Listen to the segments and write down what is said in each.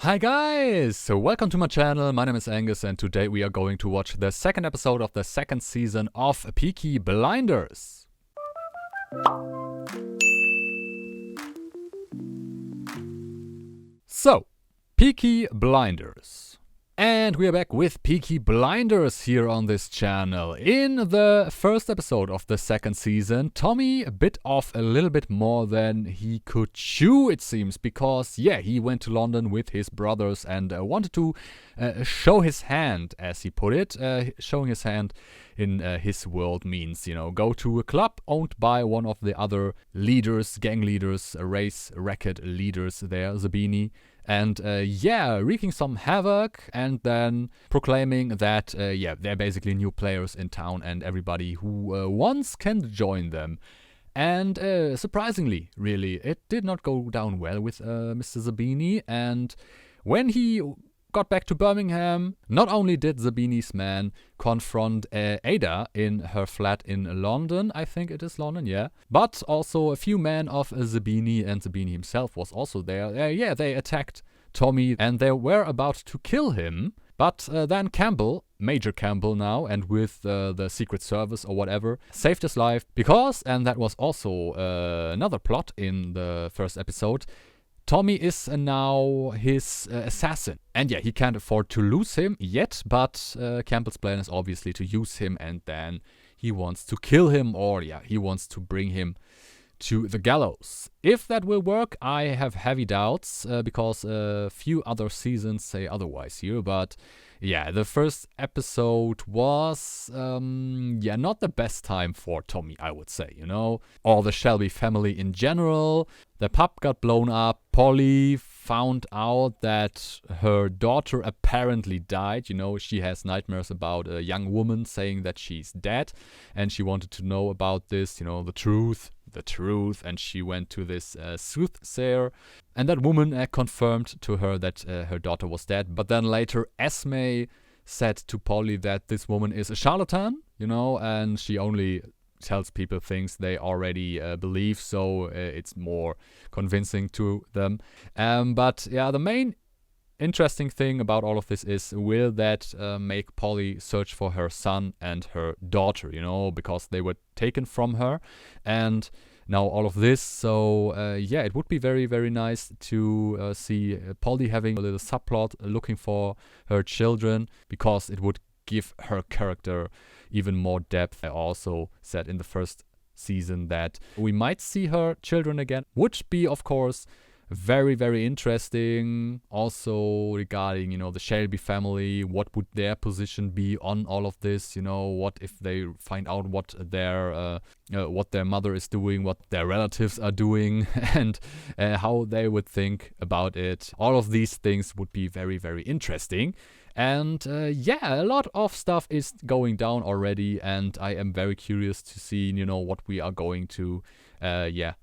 Hi guys! So welcome to my channel, my name is Angus and today we are going to watch the second episode of the second season of Peaky Blinders. So, Peaky Blinders. And we are back with Peaky Blinders here on this channel. In the first episode of the second season, Tommy bit off a little bit more than he could chew, it seems, because, he went to London with his brothers and wanted to show his hand, as he put it. Showing his hand in his world means, go to a club owned by one of the other leaders, gang leaders, race racket leaders there, Zabini. And wreaking some havoc and then proclaiming that, they're basically new players in town and everybody who wants can join them. And surprisingly, really, it did not go down well with Mr. Zabini. And when he got back to Birmingham, not only did Zabini's man confront Ada in her flat in London, I think it is London, but also a few men of Zabini, and Zabini himself was also there. They attacked Tommy and they were about to kill him, but then Campbell, Major Campbell now, and with the Secret Service or whatever, saved his life because, and that was also another plot in the first episode, Tommy is now his assassin. And he can't afford to lose him yet, but Campbell's plan is obviously to use him and then he wants to kill him or he wants to bring him to the gallows. If that will work, I have heavy doubts because a few other seasons say otherwise here, but the first episode was, not the best time for Tommy, I would say, or the Shelby family in general. The pub got blown up. Polly found out that her daughter apparently died. She has nightmares about a young woman saying that she's dead, and she wanted to know about this, the truth, and she went to this soothsayer, and that woman confirmed to her that her daughter was dead. But then later Esme said to Polly that this woman is a charlatan, and she only tells people things they already believe, so it's more convincing to them. But the main interesting thing about all of this is, will that make Polly search for her son and her daughter, because they were taken from her, and now all of this. So it would be very, very nice to see Polly having a little subplot looking for her children, because it would give her character even more depth. I also said in the first season that we might see her children again, would be, of course, very, very interesting. Also regarding, the Shelby family, what would their position be on all of this? What if they find out what their mother is doing, what their relatives are doing, and how they would think about it. All of these things would be very, very interesting. And a lot of stuff is going down already, and I am very curious to see, what we are going to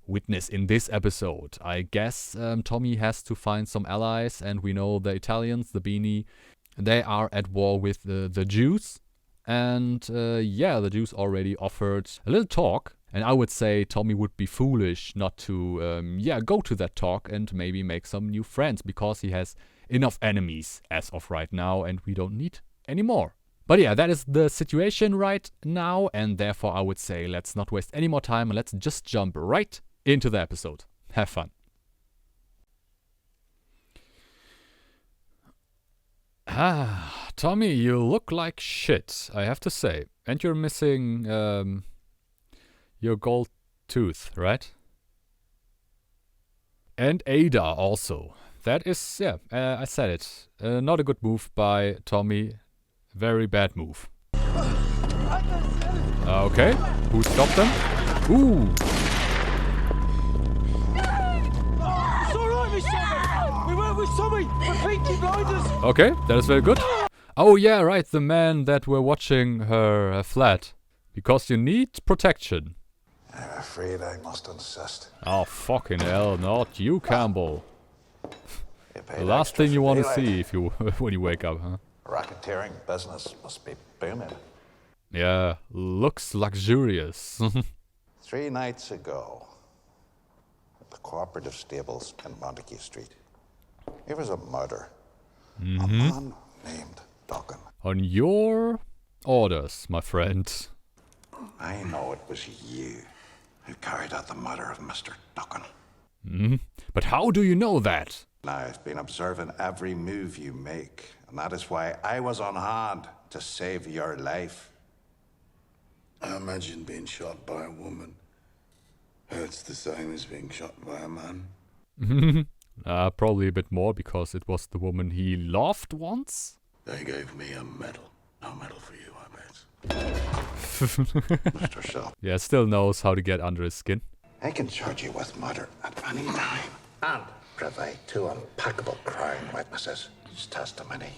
witness in this episode. I guess Tommy has to find some allies, and we know the Italians, the Beanie, they are at war with the Jews. And the Jews already offered a little talk, and I would say Tommy would be foolish not to go to that talk and maybe make some new friends, because he has enough enemies as of right now and we don't need any more. But that is the situation right now, and therefore I would say let's not waste any more time and let's just jump right into the episode. Have fun. Tommy, you look like shit, I have to say. And you're missing your gold tooth, right? And Ada also. That is, I said it. Not a good move by Tommy. Very bad move. Okay, who stopped them? Ooh. It's alright, Miss Summer. We went with Tommy for Peaky Blinders. Okay, that is very good. Oh yeah, right, the man that were watching her flat. Because you need protection. I'm afraid I must insist. Oh, fucking hell, not you, Campbell. The last thing you want to see if you when you wake up, huh? Racketeering business must be booming. Yeah, looks luxurious. 3 nights ago, at the cooperative stables in Montague Street, It was a murder. A man named Duncan. On your orders, my friend. I know it was you who carried out the murder of Mr. Duncan. But how do you know that? Now, I've been observing every move you make, and that is why I was on hand to save your life. I imagine being shot by a woman hurts the same as being shot by a man. Probably a bit more, because it was the woman he loved once. They gave me a medal. No medal for you, I bet. Mr. Shaw, Yeah, still knows how to get under his skin. I can charge you with murder at any time and provide two unpackable crime witnesses whose testimony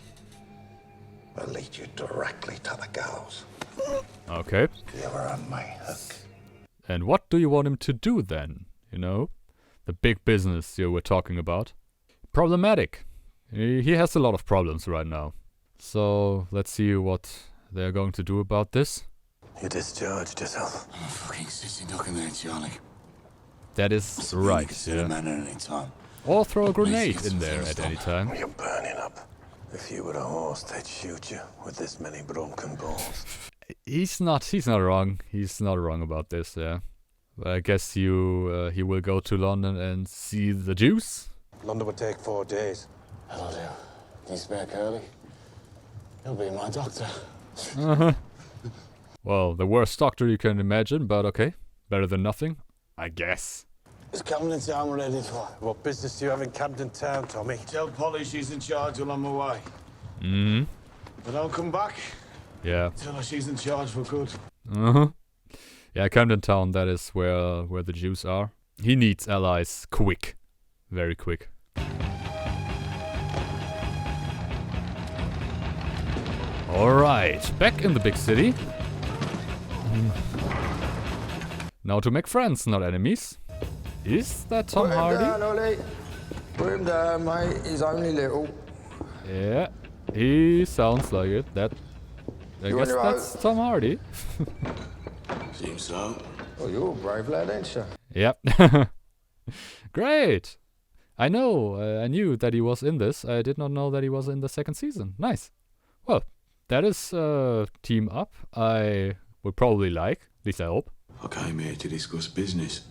will lead you directly to the gallows. Okay. You were on my hook. And what do you want him to do then? You know? The big business you were talking about. Problematic. He has a lot of problems right now. So, let's see what they're going to do about this. You discharged yourself. I'm a fucking sissy duck in there, Charlie. That is right, yeah. Man at any time. Or throw a grenade in there at any time. You're burning up. If you were a horse, they'd shoot you with this many broken balls. He's not wrong. He's not wrong about this, yeah. But I guess he will go to London and see the Jews. London would take 4 days. That'll do. He's back early. He'll be my doctor. Well, the worst doctor you can imagine, but okay. Better than nothing, I guess. Is Camden Town ready for? What business do you have in Camden Town, Tommy? Tell Polly she's in charge while I'm away. But I'll come back. Yeah. Tell her she's in charge for good. Yeah, Camden Town, that is where the Jews are. He needs allies quick. Very quick. Alright, back in the big city. Now to make friends, not enemies. Is that Tom Hardy? Put him down, Ollie. Put him down, mate. He's only little. Yeah, he sounds like it. I guess that's Tom Hardy. Seems so. Oh, you're a brave lad, ain't you? Yep. Great. I know. I knew that he was in this. I did not know that he was in the second season. Nice. Well, that is team up I would probably like. At least I hope. I came here to discuss business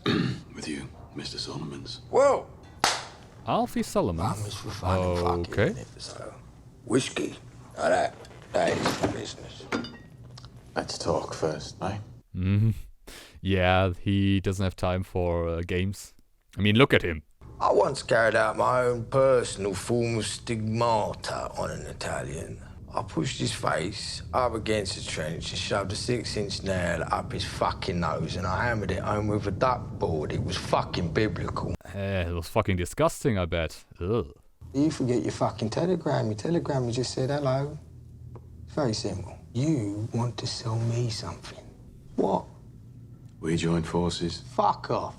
with you, Mr. Solomons. Whoa! Alfie Solomons. For fun and fucking, Okay. isn't it? So, whiskey. Now that is the business. Let's talk first, mate. Yeah, he doesn't have time for games. I mean, look at him. I once carried out my own personal form of stigmata on an Italian. I pushed his face up against a trench and shoved a 6-inch nail up his fucking nose, and I hammered it home with a duckboard. It was fucking biblical. It was fucking disgusting, I bet. Ugh. You forget your fucking telegram. Your telegram just said hello. Very simple. You want to sell me something. What? We joined forces. Fuck off.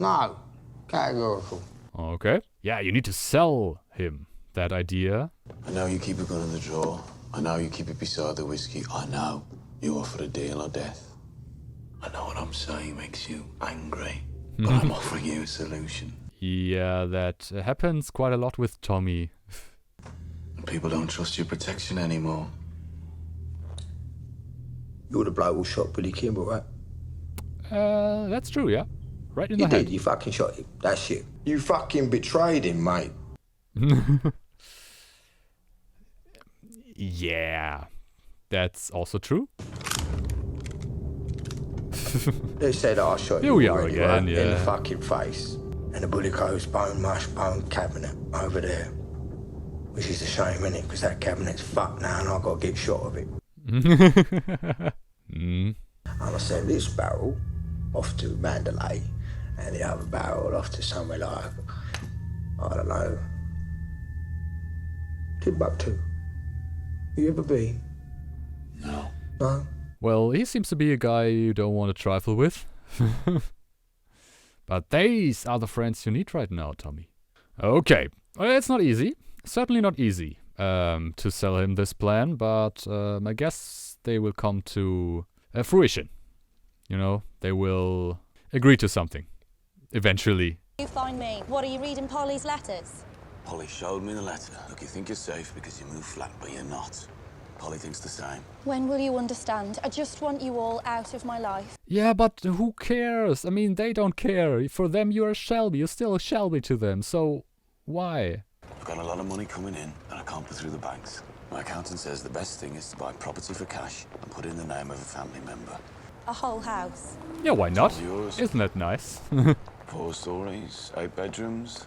No. Categorical. Okay. Yeah, you need to sell him that idea. I know you keep a gun in the drawer. I know you keep it beside the whiskey. I know you offer a deal or death. I know what I'm saying makes you angry, but I'm offering you a solution. Yeah, that happens quite a lot with Tommy. People don't trust your protection anymore. You're the bloke who shot Billy Kimball, right? That's true, yeah. Right in You the head. did. You fucking shot him. That's it. You fucking betrayed him, mate. Yeah, that's also true. They said I shot Here you we are already, again, right? yeah. In the fucking face. And the bullet goes bone, mush, bone cabinet over there. Which is a shame, innit? Because that cabinet's fucked now and I've got to get shot of it. And I sent this barrel off to Mandalay and the other barrel off to somewhere like, I don't know, Timbuktu. You ever been? No. No? Well, he seems to be a guy you don't want to trifle with. But these are the friends you need right now, Tommy. Okay, well, it's not easy. Certainly not easy to sell him this plan, but I guess they will come to fruition. You know, they will agree to something. Eventually. You find me. What, are you reading Polly's letters? Polly showed me the letter. Look, you think you're safe because you move flat, but you're not. Polly thinks the same. When will you understand? I just want you all out of my life. Yeah, but who cares? I mean, they don't care. For them, you're a Shelby. You're still a Shelby to them. So, why? I've got a lot of money coming in that I can't put through the banks. My accountant says the best thing is to buy property for cash and put in the name of a family member. A whole house. Yeah, why not? All yours. Isn't that nice? 4 stories, 8 bedrooms.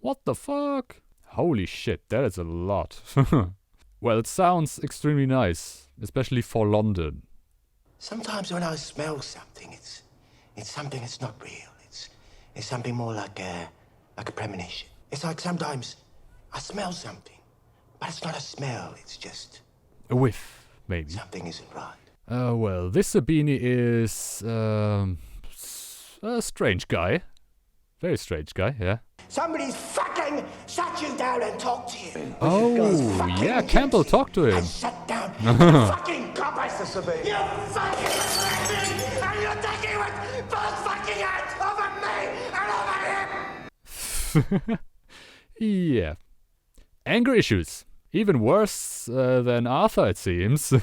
What the fuck? Holy shit, that is a lot. Well, it sounds extremely nice, especially for London. Sometimes when I smell something, it's something that's not real. It's something more like a premonition. It's like sometimes I smell something, but it's not a smell. It's just A whiff, maybe. something isn't right. Well, this Sabini is a strange guy. Very strange guy, yeah. Somebody's fucking sat you down and talked to you. Oh, yeah, Campbell talked to I him. sat down. You fucking coppers. You fucking me, and you're taking with both fucking hands over me and over him. Yeah. Anger issues. Even worse than Arthur, it seems.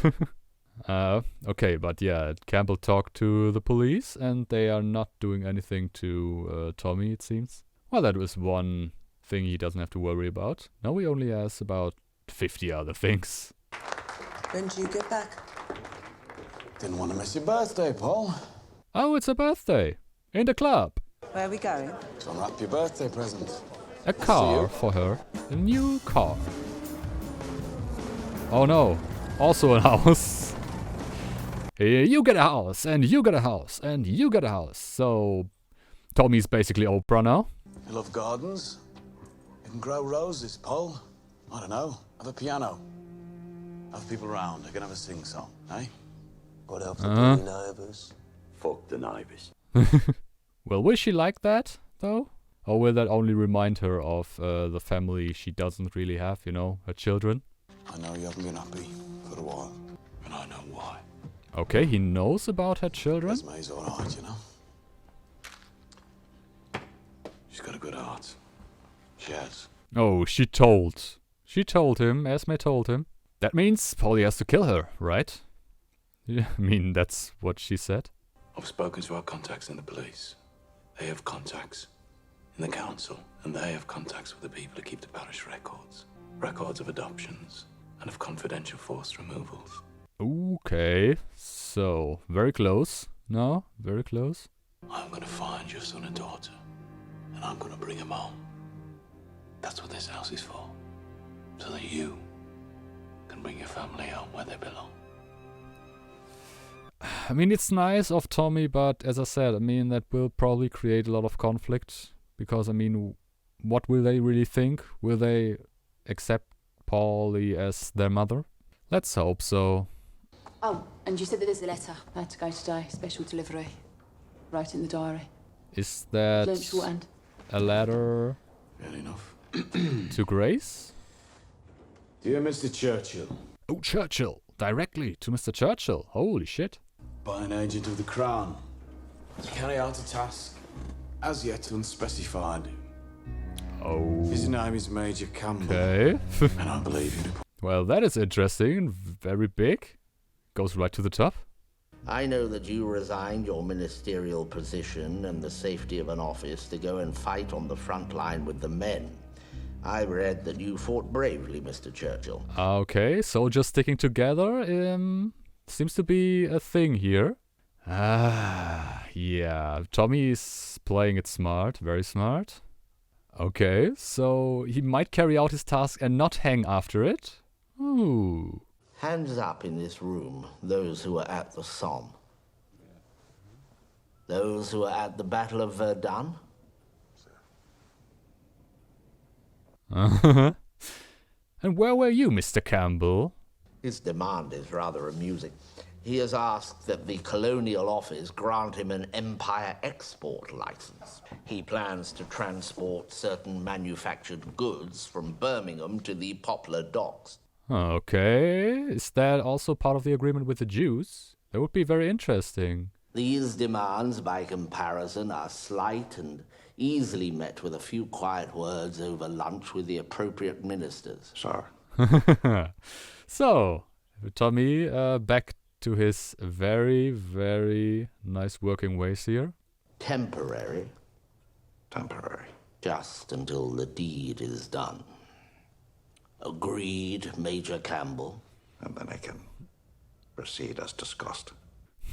Okay, but yeah, Campbell talked to the police and they are not doing anything to Tommy, it seems. Well, that was one thing he doesn't have to worry about. Now he only has about 50 other things. When do you get back? Didn't want to miss your birthday, Paul. Oh, it's a birthday. In the club. Where are we going? To unwrap your birthday present. A car for her. A new car. Oh no. Also a house. You get a house, and you get a house, and you get a house. So, Tommy's basically Oprah now. You love gardens? You can grow roses, Paul. I don't know. Have a piano. Have people round. I can have a sing-song, eh? What else do the neighbours? Fuck the neighbours. Well, will she like that, though? Or will that only remind her of the family she doesn't really have, you know, her children? I know you haven't been happy for a while, and I know why. Okay, he knows about her children. Esme's alright, you know. She's got a good heart. She has. Oh, she told. She told him, Esme told him. That means Polly has to kill her, right? Yeah, I mean, that's what she said. I've spoken to our contacts in the police. They have contacts in the council, and they have contacts with the people who keep the parish records. Records of adoptions and of confidential forced removals. Okay, so, very close. No, very close. I'm gonna find your son and daughter, and I'm gonna bring them home. That's what this house is for. So that you can bring your family home where they belong. I mean, it's nice of Tommy, but as I said, I mean, that will probably create a lot of conflict. Because, I mean, what will they really think? Will they accept Polly as their mother? Let's hope so. Oh, and you said that there's a letter. I had to go today. Special delivery. Wrote in the diary. Is that Lunch shortened. a letter Fair enough. to Grace? Dear Mr. Churchill, Oh, Churchill. Directly to Mr. Churchill. Holy shit. by an agent of the Crown, to carry out a task as yet unspecified. Oh, His name is Major Campbell, okay. and I believe you to Well, that is interesting. Very big. Goes right to the top. I know that you resigned your ministerial position and the safety of an office to go and fight on the front line with the men. I read that you fought bravely, Mr. Churchill. Okay, soldiers sticking together seems to be a thing here. Yeah. Tommy is playing it smart, very smart. Okay, so he might carry out his task and not hang after it. Ooh. Hands up in this room, those who were at the Somme. Those who were at the Battle of Verdun. And where were you, Mr. Campbell? His demand is rather amusing. He has asked that the Colonial Office grant him an Empire export license. He plans to transport certain manufactured goods from Birmingham to the Poplar Docks. Okay, is that also part of the agreement with the Jews? That would be very interesting. These demands, by comparison, are slight and easily met with a few quiet words over lunch with the appropriate ministers. Sir. So, Tommy, back to his very, very nice working ways here. Temporary. Temporary. Just until the deed is done. Agreed, Major Campbell. And then I can proceed as discussed.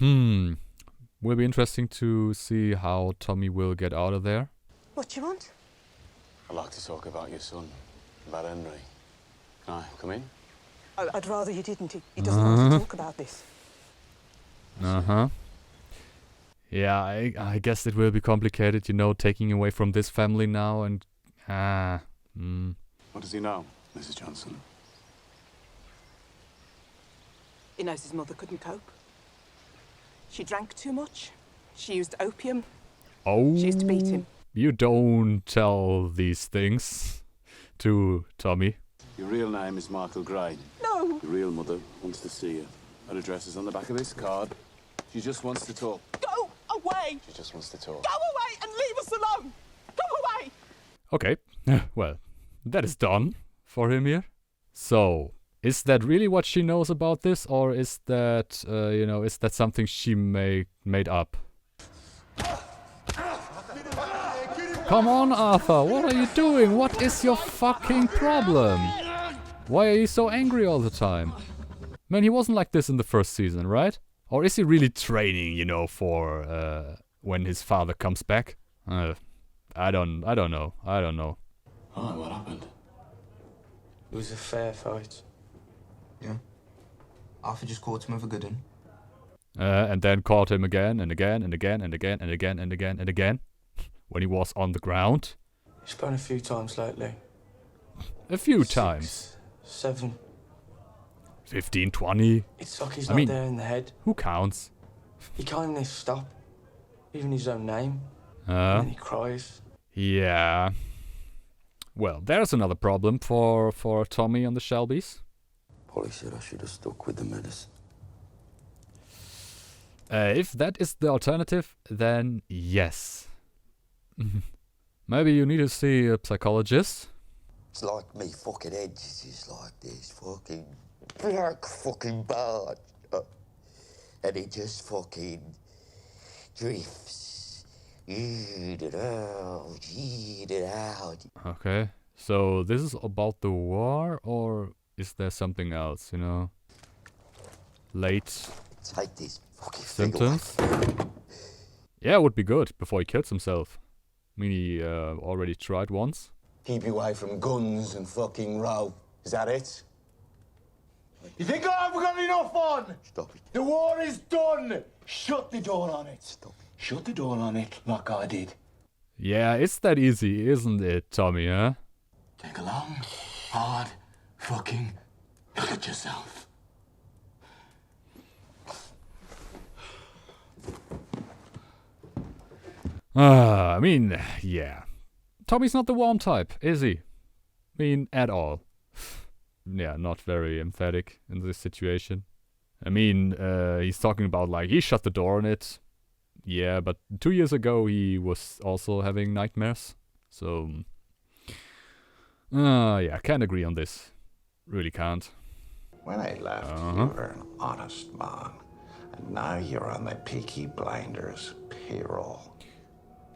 Will be interesting to see how Tommy will get out of there. What do you want? I'd like to talk about your son, about Henry. Can I come in? I'd rather you didn't. He doesn't want to talk about this. Yeah, I guess it will be complicated, you know, taking away from this family now and... What does he know, Mrs. Johnson? He knows his mother couldn't cope. She drank too much. She used opium. Oh, She used to beat him. You don't tell these things to Tommy. Your real name is Michael Gray. No! Your real mother wants to see you. Her address is on the back of this card. She just wants to talk. Go away! She just wants to talk. Go away and leave us alone! Go away! Okay, well, that is done for him here. So, is that really what she knows about this, or is that, is that something she made up? Come on, Arthur, what are you doing? What is your fucking problem? Why are you so angry all the time? Man, he wasn't like this in the first season, right? Or is he really training, for when his father comes back? I don't know. Oh, what happened? It was a fair fight. Yeah. Arthur just caught him with a good one. And then caught him again and again and again and again and again and again and again. When he was on the ground. He's spun a few times lately. A few times. 7. 15, 20. It's like he's not there in the head. Who counts? He can't even stop. Even his own name. And then he cries. Yeah. Well, there's another problem for Tommy and the Shelbys. Polly said I should have stuck with the medicine. If that is the alternative, then yes. Maybe you need to see a psychologist. It's like me fucking head is just like this fucking black fucking barge. And it just fucking drifts in and out. Okay, so this is about the war, or is there something else, Late Take this fucking symptoms? Yeah, it would be good before he kills himself. I mean, he already tried once. Keep you away from guns and fucking row. Is that it? You think I haven't got enough on? Stop it. The war is done. Shut the door on it. Stop it. Shut the door on it like I did. Yeah, it's that easy, isn't it, Tommy, huh? Take a long, hard, fucking look at yourself. I mean, yeah. Tommy's not the warm type, is he? I mean, at all. Yeah, not very emphatic in this situation. I mean, he's talking about, like, he shut the door on it. Yeah, but 2 years ago he was also having nightmares. So, yeah, can't agree on this. Really can't. When I left, you were an honest man. And now you're on the Peaky Blinders payroll.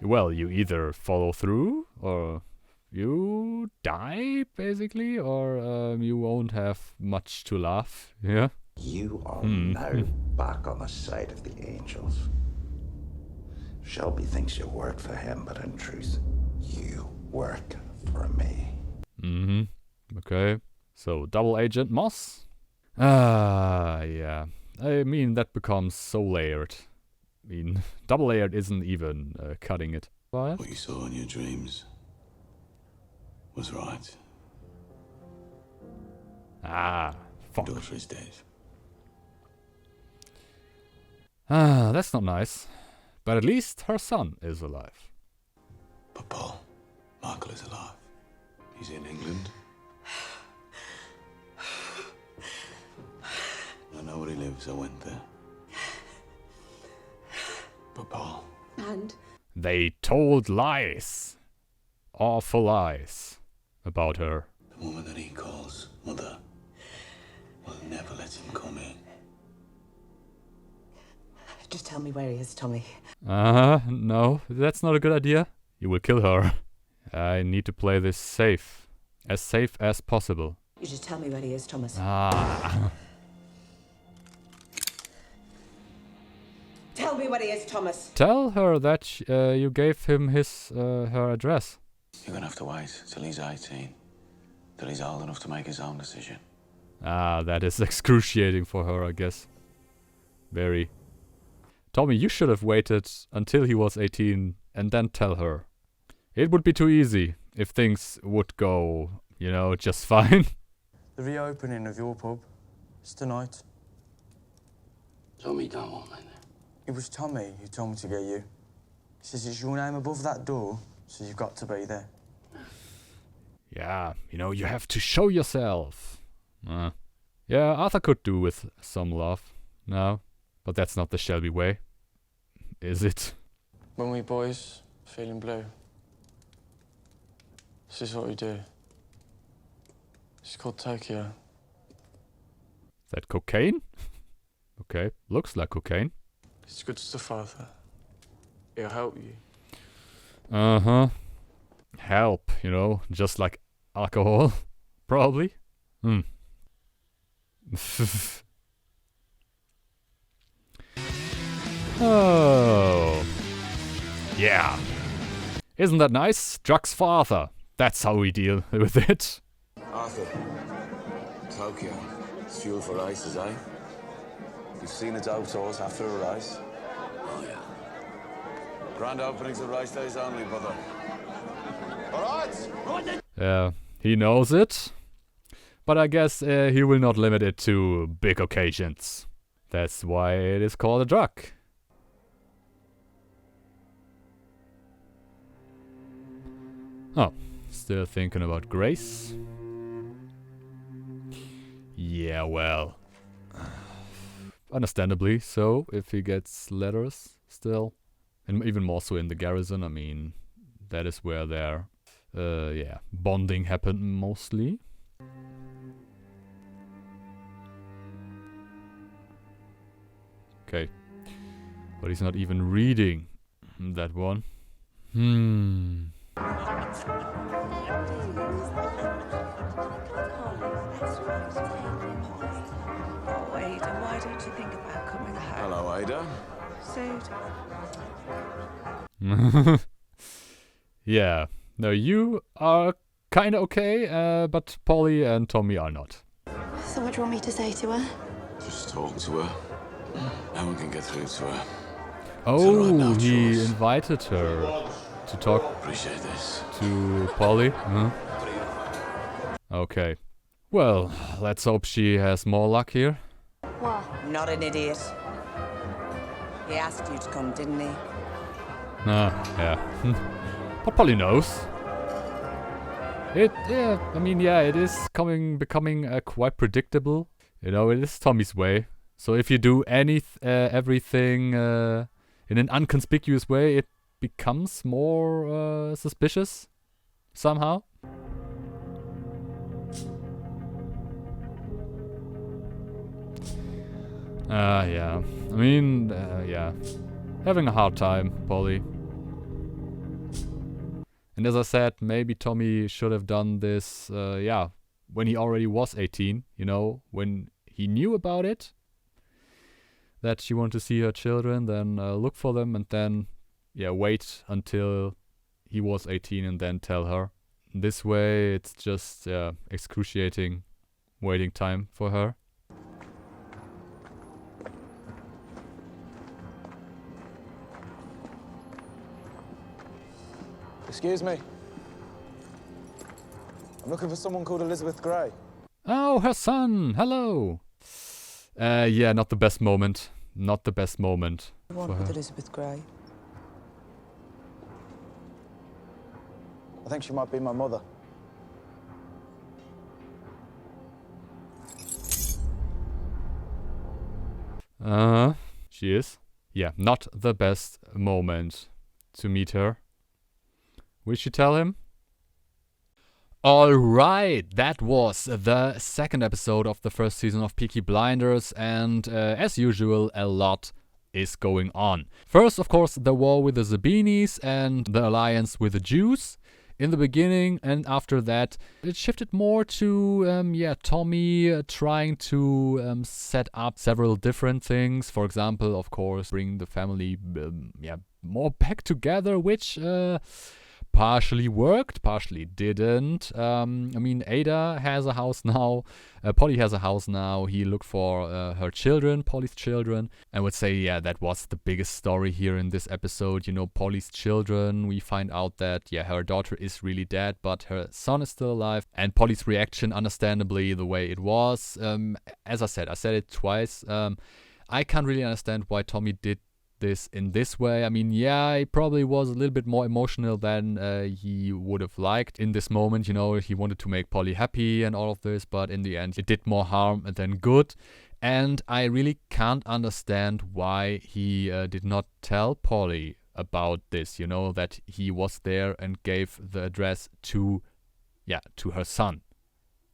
Well, you either follow through, or you die, basically, or you won't have much to laugh, yeah? You are now back on the side of the angels. Shelby thinks you work for him, but in truth, you work for me. Okay. So, double agent Moss? Yeah. I mean, that becomes so layered. I mean, double layered isn't even cutting it. What you saw in your dreams was right. Fuck. Your daughter is dead. That's not nice. But at least her son is alive. But Paul, Michael is alive. He's in England. I know where he lives, I went there. But Paul... And? They told lies. Awful lies about her. The woman that he calls mother will never let him come in. Just tell me where he is, Tommy. No, that's not a good idea. You will kill her. I need to play this safe. As safe as possible. You just tell me where he is, Thomas. Tell me where he is, Thomas. Tell her that you gave him her address. You're gonna have to wait till he's 18. Till he's old enough to make his own decision. That is excruciating for her, I guess. Very. Tommy, you should have waited until he was 18 and then tell her. It would be too easy if things would go, you know, just fine. The reopening of your pub. It's tonight. Tommy don't want me. It was Tommy who told me to get you. He says it's your name above that door, so you've got to be there. Yeah, you know, you have to show yourself. Yeah, Arthur could do with some love. No, but that's not the Shelby way. Is it? When we boys feeling blue, this is what we do. It's called Tokyo. Is that cocaine? Okay, looks like cocaine. It's good stuff, Arthur. It'll help you. Help, you know, just like alcohol, probably. Oh, yeah. Isn't that nice? Drugs for Arthur. That's how we deal with it. Arthur, Tokyo. It's fuel for races, eh? You've seen its outdoors after a race. Oh, yeah. Grand openings of race days only, brother. All right. Yeah, he knows it. But I guess he will not limit it to big occasions. That's why it is called a drug. Oh, still thinking about Grace. Yeah, well, understandably so, if he gets letters still. And even more so in the garrison, I mean, that is where their, bonding happened mostly. Okay, but he's not even reading that one. Oh, Ada, why don't you think about coming home? Hello, Ada. Soon. Yeah, no, you are kinda okay, but Polly and Tommy are not. So what do you want me to say to her? Just talk to her. No one can get through to her. Oh, he invited her to talk. Appreciate this. To Polly. Okay. Well, let's hope she has more luck here. What? Not an idiot. He asked you to come, didn't he? Yeah. But Polly knows. It is becoming quite predictable. You know, it is Tommy's way. So if you do everything in an inconspicuous way, it becomes more suspicious somehow. Yeah. I mean, yeah. Having a hard time, Polly. And as I said, maybe Tommy should have done this, when he already was 18, you know, when he knew about it, that she wanted to see her children, then look for them, and then, wait until he was 18 and then tell her. This way, it's just, excruciating waiting time for her. Excuse me. I'm looking for someone called Elizabeth Gray. Oh, her son! Hello! Yeah, not the best moment. Not the best moment for her. Elizabeth Gray. I think she might be my mother. She is. Yeah, not the best moment to meet her. Will she tell him? Alright, that was the second episode of the first season of Peaky Blinders, and as usual, a lot is going on. First, of course, the war with the Zabinis and the alliance with the Jews in the beginning, and after that it shifted more to Tommy trying to set up several different things. For example, of course, bring the family more back together, which partially worked, partially didn't. I mean, Ada has a house now. Polly has a house now. He looked for her children, Polly's children. I would say, yeah, that was the biggest story here in this episode. You know, Polly's children. We find out that, yeah, her daughter is really dead, but her son is still alive. And Polly's reaction, understandably, the way it was. As I said it twice. I can't really understand why Tommy did this in this way. I mean, yeah, he probably was a little bit more emotional than he would have liked in this moment. You know, he wanted to make Polly happy and all of this, but in the end it did more harm than good. And I really can't understand why he did not tell Polly about this, you know, that he was there and gave the address to her son.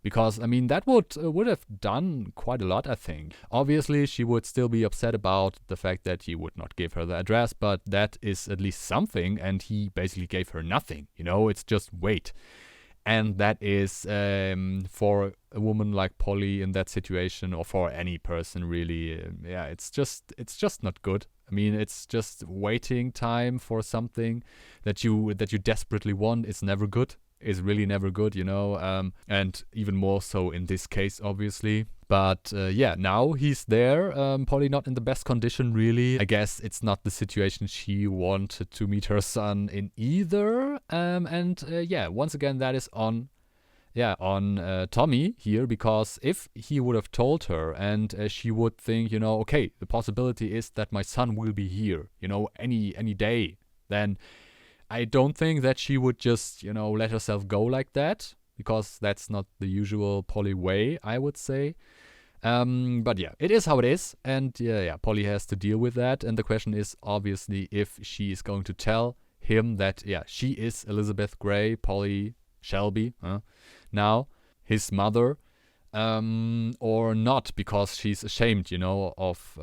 Because, I mean, that would have done quite a lot, I think. Obviously, she would still be upset about the fact that he would not give her the address, but that is at least something, and he basically gave her nothing. You know, it's just wait. And that is, for a woman like Polly in that situation, or for any person really, it's just not good. I mean, it's just waiting time for something that you desperately want is never good. Is really never good, you know, and even more so in this case, obviously. But now he's there. Polly not in the best condition, really. I guess it's not the situation she wanted to meet her son in either. Once again, that is on Tommy here, because if he would have told her and she would think, you know, okay, the possibility is that my son will be here, you know, any day, then I don't think that she would just, you know, let herself go like that, because that's not the usual Polly way, I would say. But yeah, it is how it is, and Polly has to deal with that. And the question is obviously if she is going to tell him that, she is Elizabeth Grey, Polly Shelby, now his mother, or not, because she's ashamed, you know, of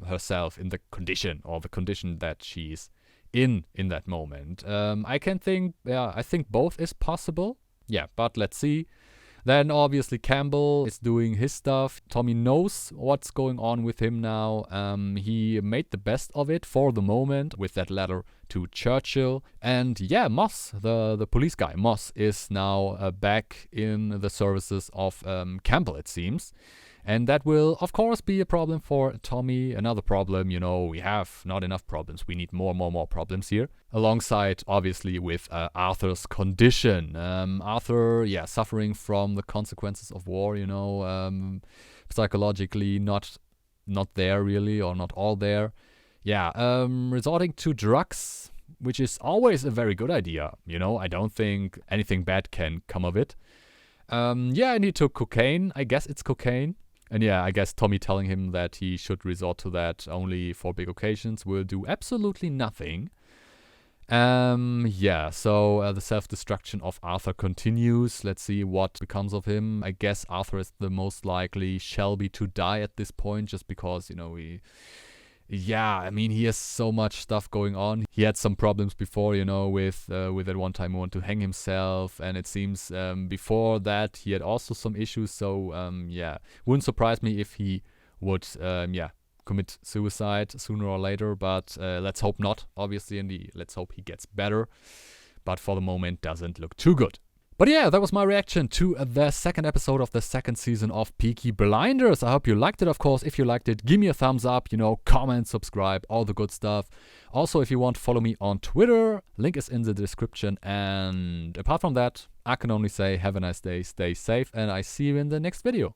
herself in the condition that she's in that moment. I think both is possible. Yeah, but let's see. Then obviously Campbell is doing his stuff. Tommy knows what's going on with him now. He made the best of it for the moment with that letter to Churchill. And yeah, Moss, the police guy, Moss is now back in the services of Campbell, it seems. And that will, of course, be a problem for Tommy. Another problem, you know, we have not enough problems. We need more problems here. Alongside, obviously, with Arthur's condition. Arthur, suffering from the consequences of war, you know, psychologically not there really, or not all there. Resorting to drugs, which is always a very good idea, you know. I don't think anything bad can come of it. And he took cocaine. I guess it's cocaine. And I guess Tommy telling him that he should resort to that only for big occasions will do absolutely nothing. So the self-destruction of Arthur continues. Let's see what becomes of him. I guess Arthur is the most likely Shelby to die at this point, just because, you know, he has so much stuff going on. He had some problems before, you know, with at one time he wanted to hang himself, and it seems before that he had also some issues. So wouldn't surprise me if he would commit suicide sooner or later. But let's hope not, obviously, and let's hope he gets better. But for the moment, doesn't look too good. But that was my reaction to the second episode of the second season of Peaky Blinders. I hope you liked it, of course. If you liked it, give me a thumbs up, you know, comment, subscribe, all the good stuff. Also, if you want to follow me on Twitter, link is in the description. And apart from that, I can only say have a nice day, stay safe, and I see you in the next video.